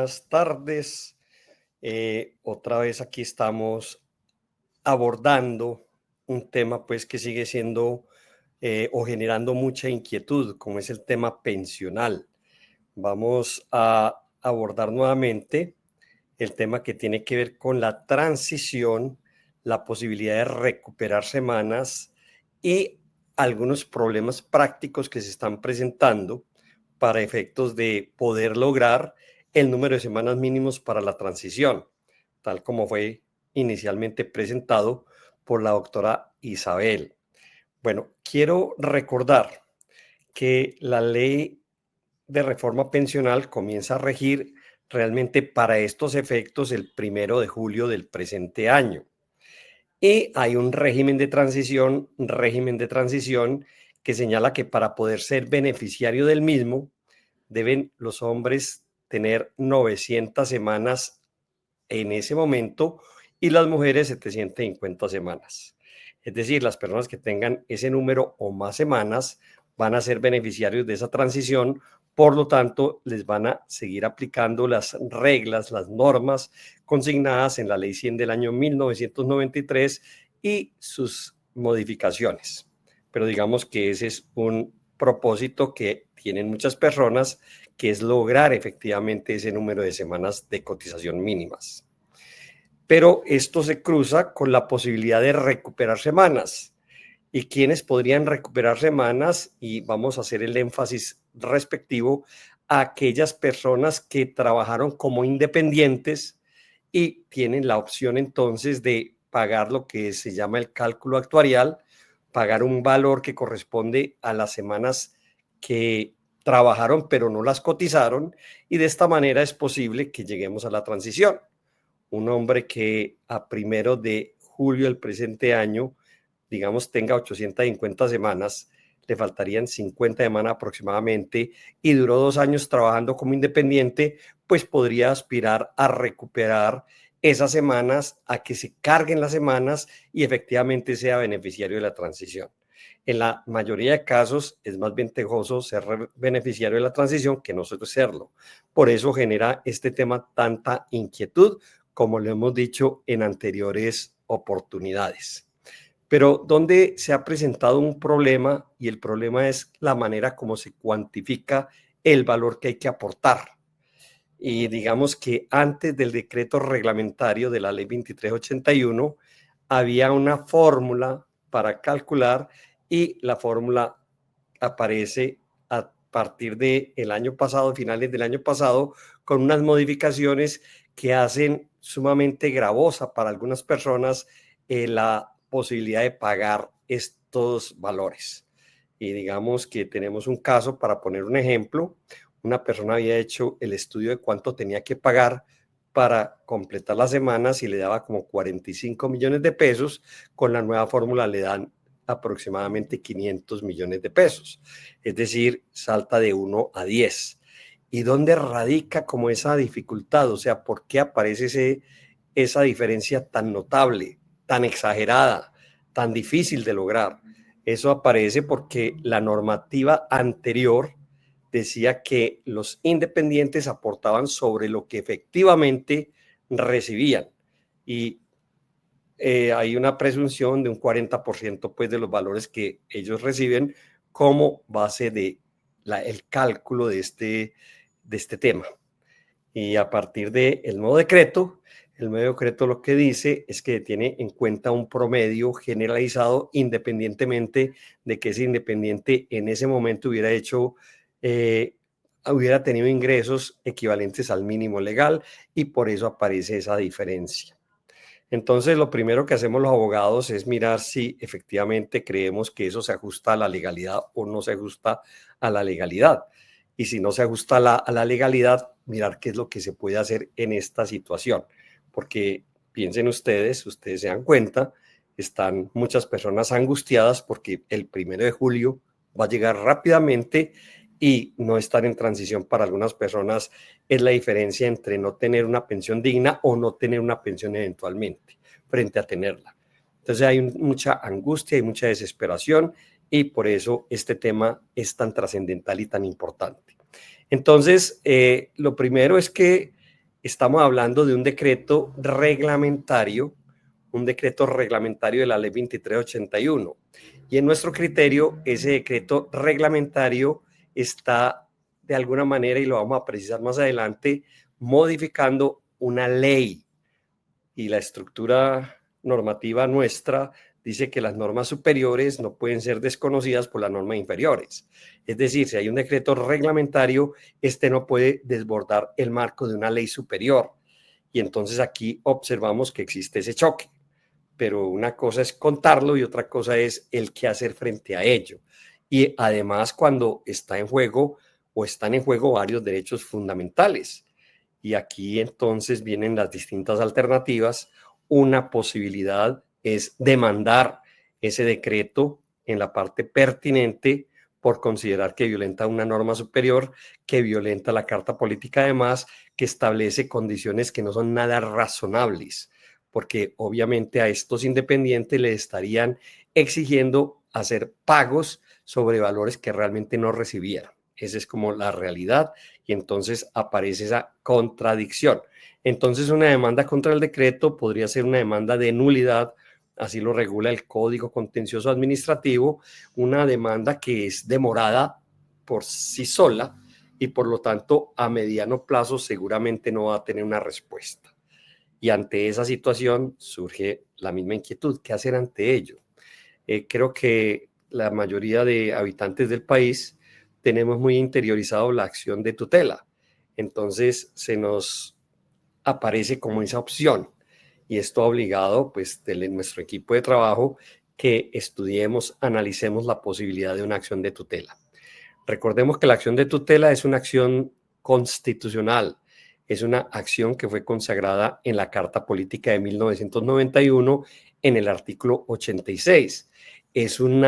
buenas tardes. Otra vez aquí estamos abordando un tema pues que sigue siendo o generando mucha inquietud, como es el tema pensional. Vamos a abordar nuevamente el tema que tiene que ver con la transición, la posibilidad de recuperar semanas y algunos problemas prácticos que se están presentando para efectos de poder lograr el número de semanas mínimos para la transición, tal como fue inicialmente presentado por la doctora Isabel. Bueno, quiero recordar que la ley de reforma pensional comienza a regir realmente para estos efectos el 1 de julio del presente año. Y hay un régimen de transición que señala que para poder ser beneficiario del mismo, deben los hombres tener 900 semanas en ese momento y las mujeres 750 semanas. Es decir, las personas que tengan ese número o más semanas van a ser beneficiarios de esa transición, por lo tanto, les van a seguir aplicando las reglas, las normas consignadas en la Ley 100 del año 1993 y sus modificaciones. Pero digamos que ese es un propósito que tienen muchas personas, que es lograr efectivamente ese número de semanas de cotización mínimas. Pero esto se cruza con la posibilidad de recuperar semanas. ¿Y quiénes podrían recuperar semanas? Y vamos a hacer el énfasis respectivo a aquellas personas que trabajaron como independientes y tienen la opción entonces de pagar lo que se llama el cálculo actuarial, pagar un valor que corresponde a las semanas que trabajaron pero no las cotizaron, y de esta manera es posible que lleguemos a la transición. Un hombre que a 1 de julio del presente año, digamos, tenga 850 semanas, le faltarían 50 semanas aproximadamente, y duró 2 años trabajando como independiente, pues podría aspirar a recuperar esas semanas, a que se carguen las semanas y efectivamente sea beneficiario de la transición. En la mayoría de casos es más ventajoso ser beneficiario de la transición que no serlo. Por eso genera este tema tanta inquietud, como lo hemos dicho en anteriores oportunidades. Pero donde se ha presentado un problema, y el problema es la manera como se cuantifica el valor que hay que aportar. Y digamos que antes del decreto reglamentario de la ley 2381 había una fórmula para calcular, y la fórmula aparece a partir del año pasado, finales del año pasado, con unas modificaciones que hacen sumamente gravosa para algunas personas la posibilidad de pagar estos valores. Y digamos que tenemos un caso, para poner un ejemplo. Una persona había hecho el estudio de cuánto tenía que pagar para completar las semanas y le daba como 45 millones de pesos. Con la nueva fórmula le dan aproximadamente 500 millones de pesos. Es decir, salta de 1 a 10. ¿Y dónde radica como esa dificultad? O sea, ¿por qué aparece esa diferencia tan notable, tan exagerada, tan difícil de lograr? Eso aparece porque la normativa anterior decía que los independientes aportaban sobre lo que efectivamente recibían, y hay una presunción de un 40% pues, de los valores que ellos reciben como base de el cálculo de este tema. Y a partir del nuevo decreto, el nuevo decreto lo que dice es que tiene en cuenta un promedio generalizado, independientemente de que ese independiente en ese momento hubiera tenido ingresos equivalentes al mínimo legal, y por eso aparece esa diferencia. Entonces, lo primero que hacemos los abogados es mirar si efectivamente creemos que eso se ajusta a la legalidad o no se ajusta a la legalidad. Y si no se ajusta a la legalidad, mirar qué es lo que se puede hacer en esta situación. Porque piensen ustedes se dan cuenta, están muchas personas angustiadas porque el 1 de julio va a llegar rápidamente, y no estar en transición para algunas personas es la diferencia entre no tener una pensión digna o no tener una pensión eventualmente frente a tenerla. Entonces hay mucha angustia y mucha desesperación, y por eso este tema es tan trascendental y tan importante. Entonces, lo primero es que estamos hablando de un decreto reglamentario de la ley 2381. Y en nuestro criterio, ese decreto reglamentario está de alguna manera, y lo vamos a precisar más adelante, modificando una ley. Y la estructura normativa nuestra dice que las normas superiores no pueden ser desconocidas por las normas inferiores. Es decir, si hay un decreto reglamentario, este no puede desbordar el marco de una ley superior. Y entonces aquí observamos que existe ese choque. Pero una cosa es contarlo y otra cosa es el qué hacer frente a ello. Y además cuando está en juego o están en juego varios derechos fundamentales. Y aquí entonces vienen las distintas alternativas. Una posibilidad es demandar ese decreto en la parte pertinente por considerar que violenta una norma superior, que violenta la Carta Política además, que establece condiciones que no son nada razonables, porque obviamente a estos independientes le estarían exigiendo hacer pagos sobre valores que realmente no recibieron. Esa es como la realidad y entonces aparece esa contradicción. Entonces una demanda contra el decreto podría ser una demanda de nulidad, así lo regula el Código Contencioso Administrativo, una demanda que es demorada por sí sola y por lo tanto a mediano plazo seguramente no va a tener una respuesta. Y ante esa situación surge la misma inquietud, ¿qué hacer ante ello? Creo que la mayoría de habitantes del país tenemos muy interiorizado la acción de tutela. Entonces se nos aparece como esa opción y esto ha obligado pues de nuestro equipo de trabajo que estudiemos, analicemos la posibilidad de una acción de tutela. Recordemos que la acción de tutela es una acción constitucional, es una acción que fue consagrada en la Carta Política de 1991 en el artículo 86. Es un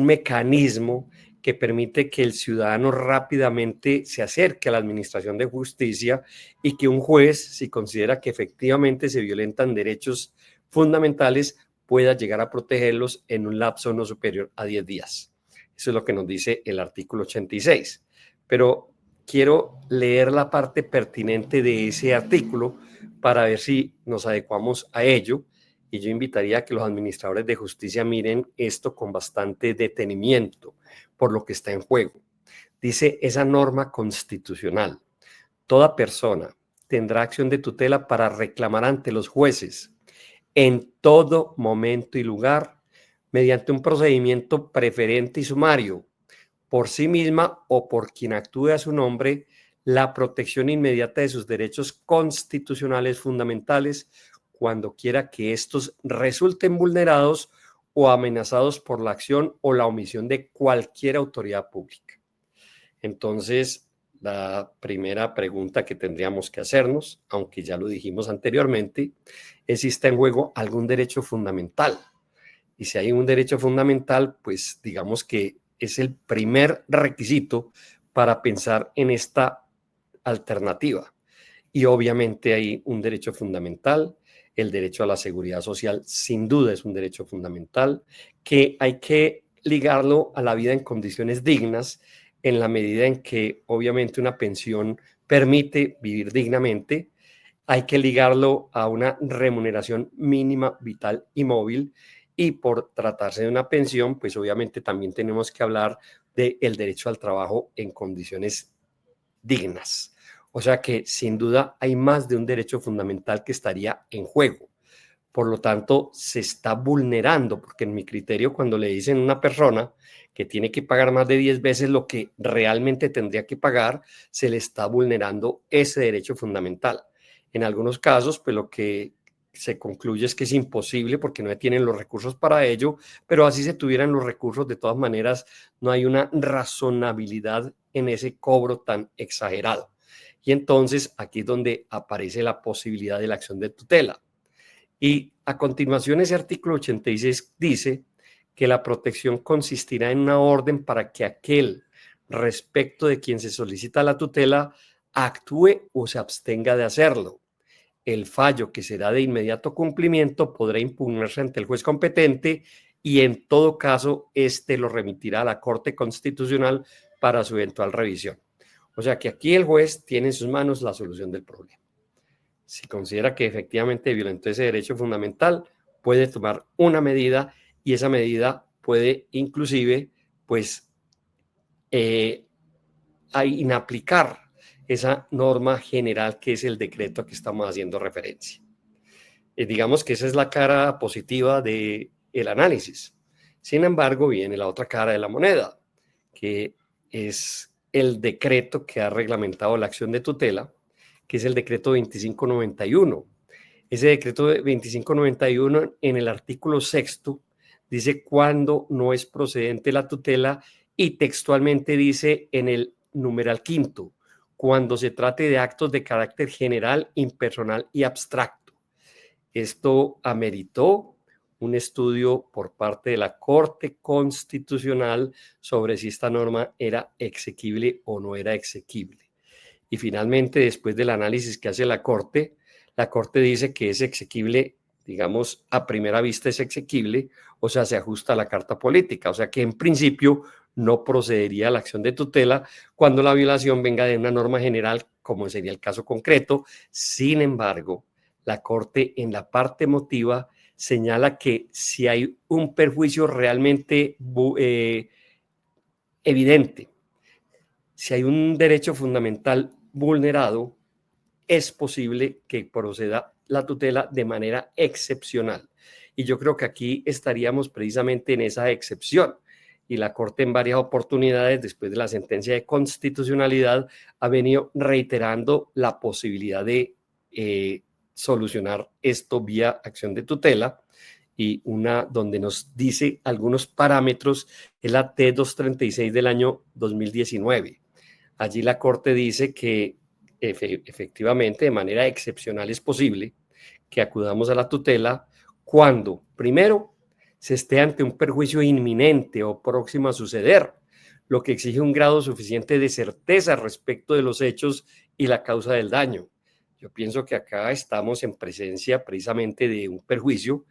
mecanismo que permite que el ciudadano rápidamente se acerque a la administración de justicia y que un juez, si considera que efectivamente se violentan derechos fundamentales, pueda llegar a protegerlos en un lapso no superior a 10 días. Eso es lo que nos dice el artículo 86. Pero quiero leer la parte pertinente de ese artículo para ver si nos adecuamos a ello. Y yo invitaría a que los administradores de justicia miren esto con bastante detenimiento por lo que está en juego. Dice esa norma constitucional: toda persona tendrá acción de tutela para reclamar ante los jueces en todo momento y lugar mediante un procedimiento preferente y sumario, por sí misma o por quien actúe a su nombre, la protección inmediata de sus derechos constitucionales fundamentales cuando quiera que estos resulten vulnerados o amenazados por la acción o la omisión de cualquier autoridad pública. Entonces, la primera pregunta que tendríamos que hacernos, aunque ya lo dijimos anteriormente, es si está en juego algún derecho fundamental. Y si hay un derecho fundamental, pues digamos que es el primer requisito para pensar en esta alternativa. Y obviamente hay un derecho fundamental, el derecho a la seguridad social sin duda es un derecho fundamental, que hay que ligarlo a la vida en condiciones dignas en la medida en que obviamente una pensión permite vivir dignamente. Hay que ligarlo a una remuneración mínima, vital y móvil. Y por tratarse de una pensión, pues obviamente también tenemos que hablar del derecho al trabajo en condiciones dignas. O sea que sin duda hay más de un derecho fundamental que estaría en juego. Por lo tanto, se está vulnerando, porque en mi criterio, cuando le dicen a una persona que tiene que pagar más de 10 veces lo que realmente tendría que pagar, se le está vulnerando ese derecho fundamental. En algunos casos, pues lo que se concluye es que es imposible porque no tienen los recursos para ello, pero así se tuvieran los recursos, de todas maneras, no hay una razonabilidad en ese cobro tan exagerado. Y entonces aquí es donde aparece la posibilidad de la acción de tutela. Y a continuación ese artículo 86 dice que la protección consistirá en una orden para que aquel respecto de quien se solicita la tutela actúe o se abstenga de hacerlo. El fallo, que será de inmediato cumplimiento, podrá impugnarse ante el juez competente y en todo caso, éste lo remitirá a la Corte Constitucional para su eventual revisión. O sea que aquí el juez tiene en sus manos la solución del problema. Si considera que efectivamente violentó ese derecho fundamental, puede tomar una medida y esa medida puede inclusive pues inaplicar esa norma general que es el decreto a que estamos haciendo referencia. Digamos que esa es la cara positiva del análisis. Sin embargo, viene la otra cara de la moneda, que es el decreto que ha reglamentado la acción de tutela, que es el decreto 2591. Ese decreto 2591 en el artículo 6 dice cuándo no es procedente la tutela y textualmente dice en el numeral 5, cuando se trate de actos de carácter general, impersonal y abstracto. Esto ameritó un estudio por parte de la Corte Constitucional sobre si esta norma era exequible o no era exequible. Y finalmente, después del análisis que hace la Corte dice que es exequible, digamos, a primera vista es exequible, o sea, se ajusta a la Carta Política, o sea que en principio no procedería a la acción de tutela cuando la violación venga de una norma general, como sería el caso concreto. Sin embargo, la Corte en la parte motiva señala que si hay un perjuicio realmente evidente, si hay un derecho fundamental vulnerado, es posible que proceda la tutela de manera excepcional. Y yo creo que aquí estaríamos precisamente en esa excepción. Y la Corte en varias oportunidades, después de la sentencia de constitucionalidad, ha venido reiterando la posibilidad de solucionar esto vía acción de tutela. Y una donde nos dice algunos parámetros es la T236 del año 2019. Allí la Corte dice que efectivamente de manera excepcional es posible que acudamos a la tutela cuando, primero, se esté ante un perjuicio inminente o próximo a suceder, lo que exige un grado suficiente de certeza respecto de los hechos y la causa del daño. Yo pienso que acá estamos en presencia precisamente de un perjuicio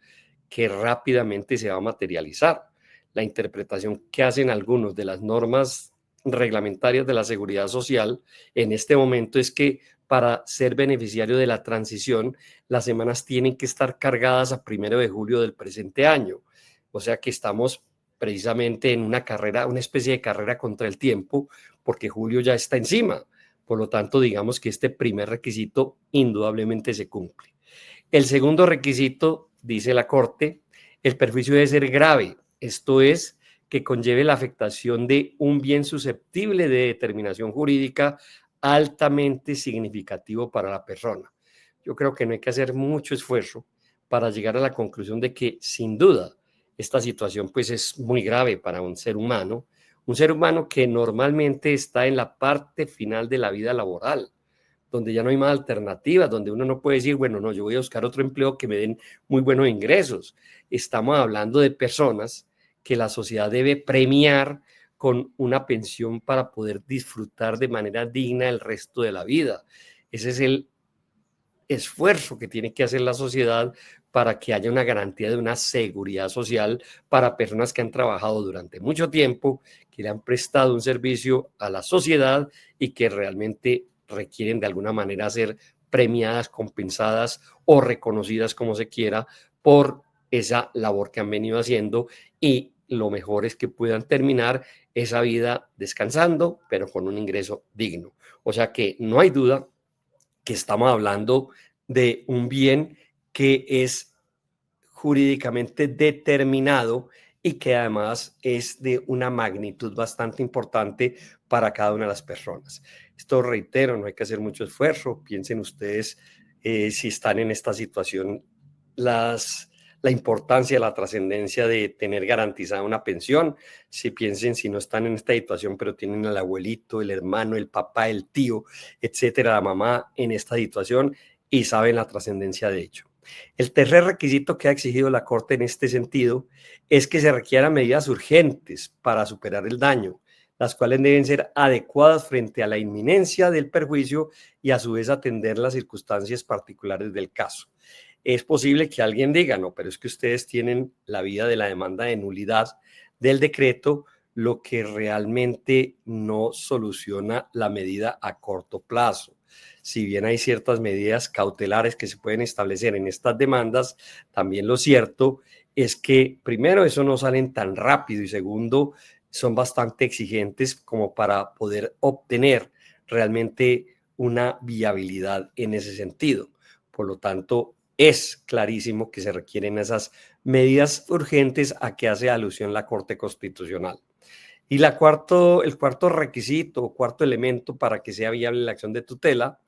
que rápidamente se va a materializar. La interpretación que hacen algunos de las normas reglamentarias de la seguridad social en este momento es que para ser beneficiario de la transición, las semanas tienen que estar cargadas a 1 de julio del presente año. O sea que estamos precisamente en una carrera, una especie de carrera contra el tiempo, porque julio ya está encima. Por lo tanto, digamos que este primer requisito indudablemente se cumple. El segundo requisito, dice la Corte, el perjuicio debe ser grave, esto es, que conlleve la afectación de un bien susceptible de determinación jurídica altamente significativo para la persona. Yo creo que no hay que hacer mucho esfuerzo para llegar a la conclusión de que, sin duda, esta situación pues es muy grave para un ser humano que normalmente está en la parte final de la vida laboral, donde ya no hay más alternativas, donde uno no puede decir, bueno, no, yo voy a buscar otro empleo que me den muy buenos ingresos. Estamos hablando de personas que la sociedad debe premiar con una pensión para poder disfrutar de manera digna el resto de la vida. Ese es el esfuerzo que tiene que hacer la sociedad para que haya una garantía de una seguridad social para personas que han trabajado durante mucho tiempo, que le han prestado un servicio a la sociedad y que realmente requieren de alguna manera ser premiadas, compensadas o reconocidas, como se quiera, por esa labor que han venido haciendo, y lo mejor es que puedan terminar esa vida descansando, pero con un ingreso digno. O sea que no hay duda que estamos hablando de un bien que es jurídicamente determinado y que además es de una magnitud bastante importante para cada una de las personas. Esto, reitero, no hay que hacer mucho esfuerzo. Piensen ustedes, si están en esta situación, la importancia, la trascendencia de tener garantizada una pensión. Si piensen, si no están en esta situación, pero tienen al abuelito, el hermano, el papá, el tío, etcétera, la mamá en esta situación, y saben la trascendencia de ello. El tercer requisito que ha exigido la Corte en este sentido es que se requieran medidas urgentes para superar el daño, las cuales deben ser adecuadas frente a la inminencia del perjuicio y a su vez atender las circunstancias particulares del caso. Es posible que alguien diga, no, pero es que ustedes tienen la vía de la demanda de nulidad del decreto, lo que realmente no soluciona la medida a corto plazo. Si bien hay ciertas medidas cautelares que se pueden establecer en estas demandas, también lo cierto es que, primero, eso no salen tan rápido y segundo, son bastante exigentes como para poder obtener realmente una viabilidad en ese sentido. Por lo tanto, es clarísimo que se requieren esas medidas urgentes a que hace alusión la Corte Constitucional. Y el cuarto requisito o cuarto elemento para que sea viable la acción de tutela,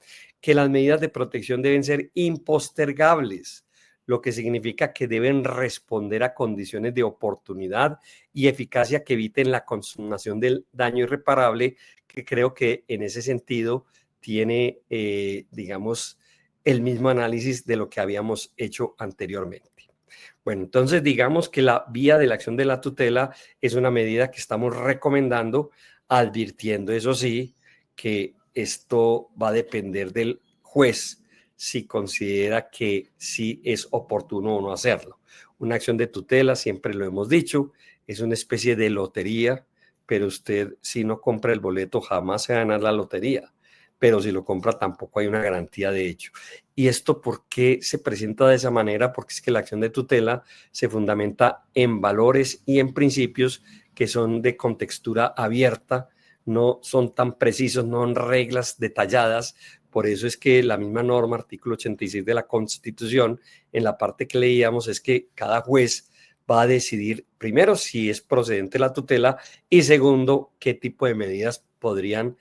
que las medidas de protección deben ser impostergables, lo que significa que deben responder a condiciones de oportunidad y eficacia que eviten la consumación del daño irreparable, que creo que en ese sentido tiene, digamos, el mismo análisis de lo que habíamos hecho anteriormente. Bueno, entonces digamos que la vía de la acción de la tutela es una medida que estamos recomendando, advirtiendo, eso sí, que esto va a depender del juez si considera que sí es oportuno o no hacerlo. Una acción de tutela, siempre lo hemos dicho, es una especie de lotería, pero usted si no compra el boleto jamás se va a ganar la lotería, pero si lo compra tampoco hay una garantía de hecho. ¿Y esto por qué se presenta de esa manera? Porque es que la acción de tutela se fundamenta en valores y en principios que son de contextura abierta, no son tan precisos, no son reglas detalladas. Por eso es que la misma norma, artículo 86 de la Constitución, en la parte que leíamos, es que cada juez va a decidir, primero, si es procedente la tutela y segundo, qué tipo de medidas podrían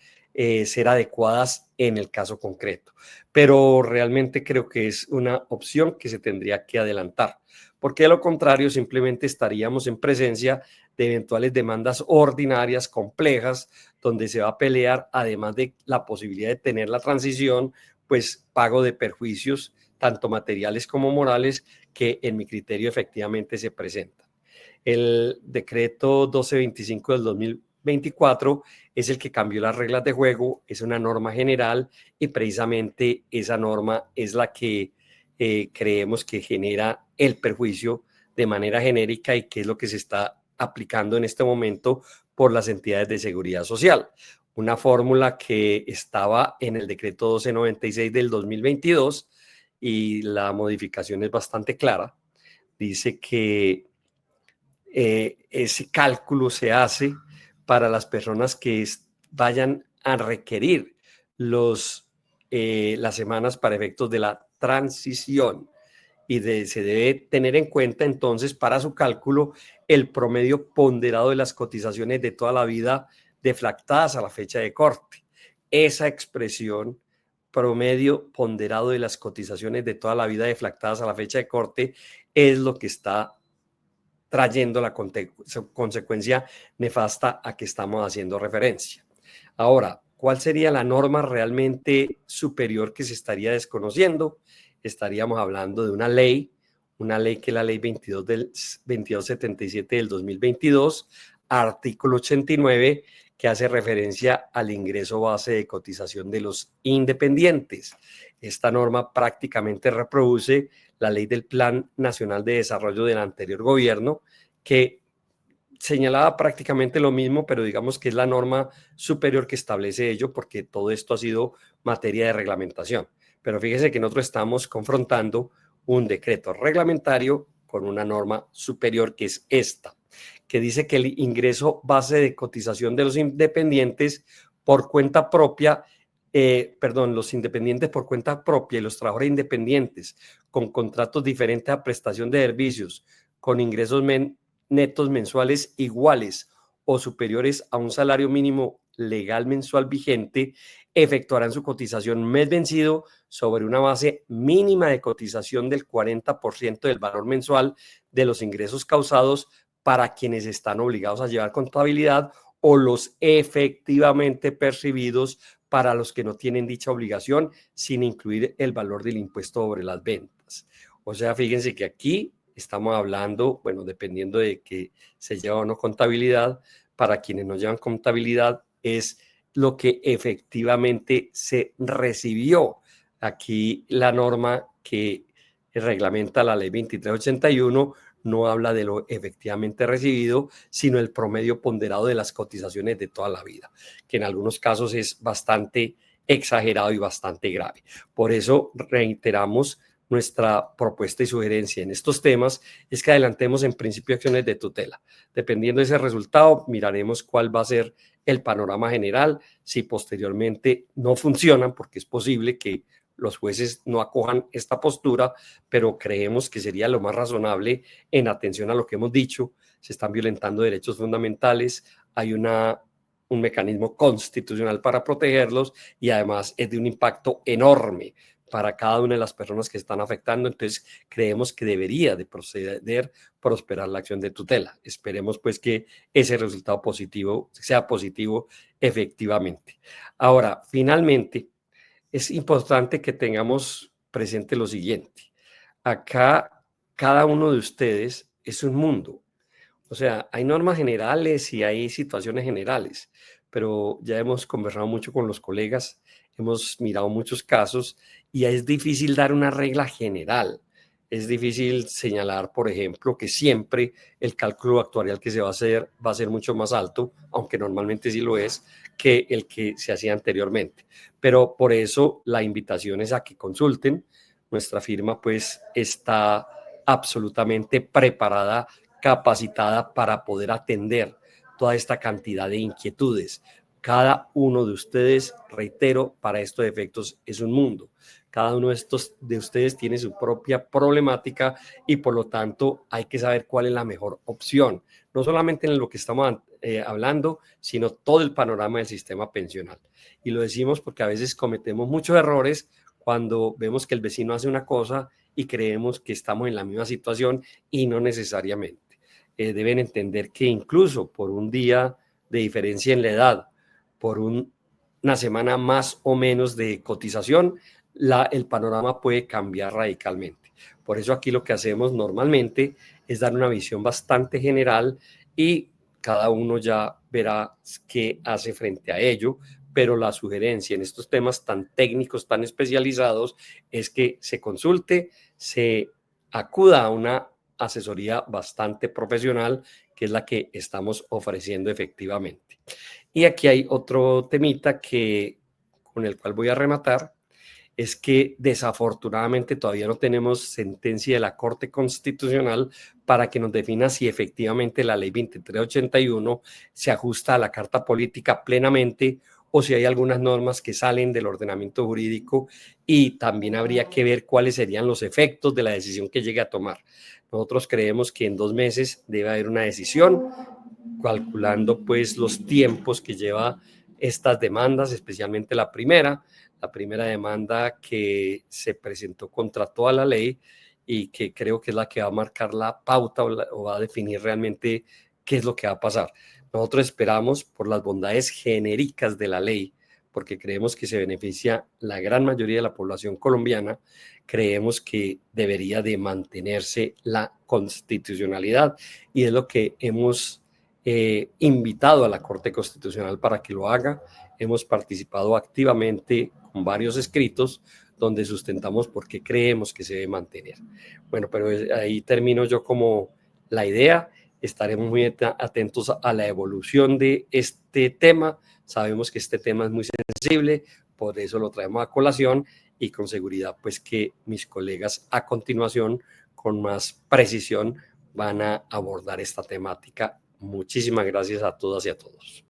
ser adecuadas en el caso concreto. Pero realmente creo que es una opción que se tendría que adelantar, porque de lo contrario simplemente estaríamos en presencia de eventuales demandas ordinarias complejas, donde se va a pelear, además de la posibilidad de tener la transición, pues pago de perjuicios, tanto materiales como morales, que en mi criterio efectivamente se presentan. El decreto 1225 del 2024 es el que cambió las reglas de juego, es una norma general y precisamente esa norma es la que creemos que genera el perjuicio de manera genérica y que es lo que se está aplicando en este momento por las entidades de seguridad social. Una fórmula que estaba en el decreto 1296 del 2022 y la modificación es bastante clara. Dice que ese cálculo se hace para las personas que vayan a requerir las semanas para efectos de la transición y se debe tener en cuenta entonces para su cálculo el promedio ponderado de las cotizaciones de toda la vida deflactadas a la fecha de corte. Esa expresión, promedio ponderado de las cotizaciones de toda la vida deflactadas a la fecha de corte, es lo que está trayendo la consecuencia nefasta a que estamos haciendo referencia. Ahora, ¿cuál sería la norma realmente superior que se estaría desconociendo? Estaríamos hablando de una ley que es la ley 2277 del 2022, artículo 89, que hace referencia al ingreso base de cotización de los independientes. Esta norma prácticamente reproduce la ley del Plan Nacional de Desarrollo del anterior gobierno, que señalaba prácticamente lo mismo, pero digamos que es la norma superior que establece ello, porque todo esto ha sido materia de reglamentación. Pero fíjese que nosotros estamos confrontando un decreto reglamentario con una norma superior que es esta, que dice que el ingreso base de cotización de los independientes por cuenta propia, los independientes por cuenta propia y los trabajadores independientes con contratos diferentes a prestación de servicios, con ingresos netos mensuales iguales o superiores a un salario mínimo legal mensual vigente, efectuarán su cotización mes vencido sobre una base mínima de cotización del 40% del valor mensual de los ingresos causados para quienes están obligados a llevar contabilidad o los efectivamente percibidos para los que no tienen dicha obligación, sin incluir el valor del impuesto sobre las ventas. O sea, fíjense que aquí estamos hablando, bueno, dependiendo de que se lleva o no contabilidad, para quienes no llevan contabilidad es lo que efectivamente se recibió. Aquí la norma que reglamenta la ley 2381 no habla de lo efectivamente recibido, sino el promedio ponderado de las cotizaciones de toda la vida, que en algunos casos es bastante exagerado y bastante grave. Por eso reiteramos nuestra propuesta y sugerencia en estos temas es que adelantemos en principio acciones de tutela. Dependiendo de ese resultado, miraremos cuál va a ser el panorama general, si posteriormente no funcionan, porque es posible que los jueces no acojan esta postura, pero creemos que sería lo más razonable en atención a lo que hemos dicho. Se están violentando derechos fundamentales, hay un mecanismo constitucional para protegerlos y además es de un impacto enorme para cada una de las personas que están afectando. Entonces, creemos que debería de proceder, prosperar la acción de tutela. Esperemos pues que ese resultado positivo sea positivo efectivamente. Ahora, finalmente, es importante que tengamos presente lo siguiente. Acá, cada uno de ustedes es un mundo. O sea, hay normas generales y hay situaciones generales, pero ya hemos conversado mucho con los colegas, hemos mirado muchos casos y es difícil dar una regla general. Es difícil señalar, por ejemplo, que siempre el cálculo actuarial que se va a ser mucho más alto, aunque normalmente sí lo es, que el que se hacía anteriormente. Pero por eso la invitación es a que consulten. Nuestra firma pues está absolutamente preparada, capacitada para poder atender toda esta cantidad de inquietudes. Cada uno de ustedes, reitero, para estos efectos es un mundo. Cada uno de ustedes tiene su propia problemática y por lo tanto hay que saber cuál es la mejor opción, no solamente en lo que estamos hablando, sino todo el panorama del sistema pensional. Y lo decimos porque a veces cometemos muchos errores cuando vemos que el vecino hace una cosa y creemos que estamos en la misma situación y no necesariamente. Deben entender que incluso por un día de diferencia en la edad, por una semana más o menos de cotización, el panorama puede cambiar radicalmente. Por eso aquí lo que hacemos normalmente es dar una visión bastante general y cada uno ya verá qué hace frente a ello, pero la sugerencia en estos temas tan técnicos, tan especializados, es que se consulte, se acuda a una asesoría bastante profesional, que es la que estamos ofreciendo efectivamente. Y aquí hay otro temita con el cual voy a rematar, es que desafortunadamente todavía no tenemos sentencia de la Corte Constitucional para que nos defina si efectivamente la ley 2381 se ajusta a la Carta Política plenamente o si hay algunas normas que salen del ordenamiento jurídico y también habría que ver cuáles serían los efectos de la decisión que llegue a tomar. Nosotros creemos que en 2 meses debe haber una decisión, calculando pues los tiempos que lleva estas demandas, especialmente la primera demanda que se presentó contra toda la ley y que creo que es la que va a marcar la pauta o va a definir realmente qué es lo que va a pasar. Nosotros esperamos por las bondades genéricas de la ley, porque creemos que se beneficia la gran mayoría de la población colombiana, creemos que debería de mantenerse la constitucionalidad y es lo que hemos invitado a la Corte Constitucional para que lo haga. Hemos participado activamente con varios escritos donde sustentamos por qué creemos que se debe mantener. Bueno, pero ahí termino yo como la idea. Estaremos muy atentos a la evolución de este tema. Sabemos que este tema es muy sensible, por eso lo traemos a colación y con seguridad pues que mis colegas a continuación con más precisión van a abordar esta temática. Muchísimas gracias a todas y a todos.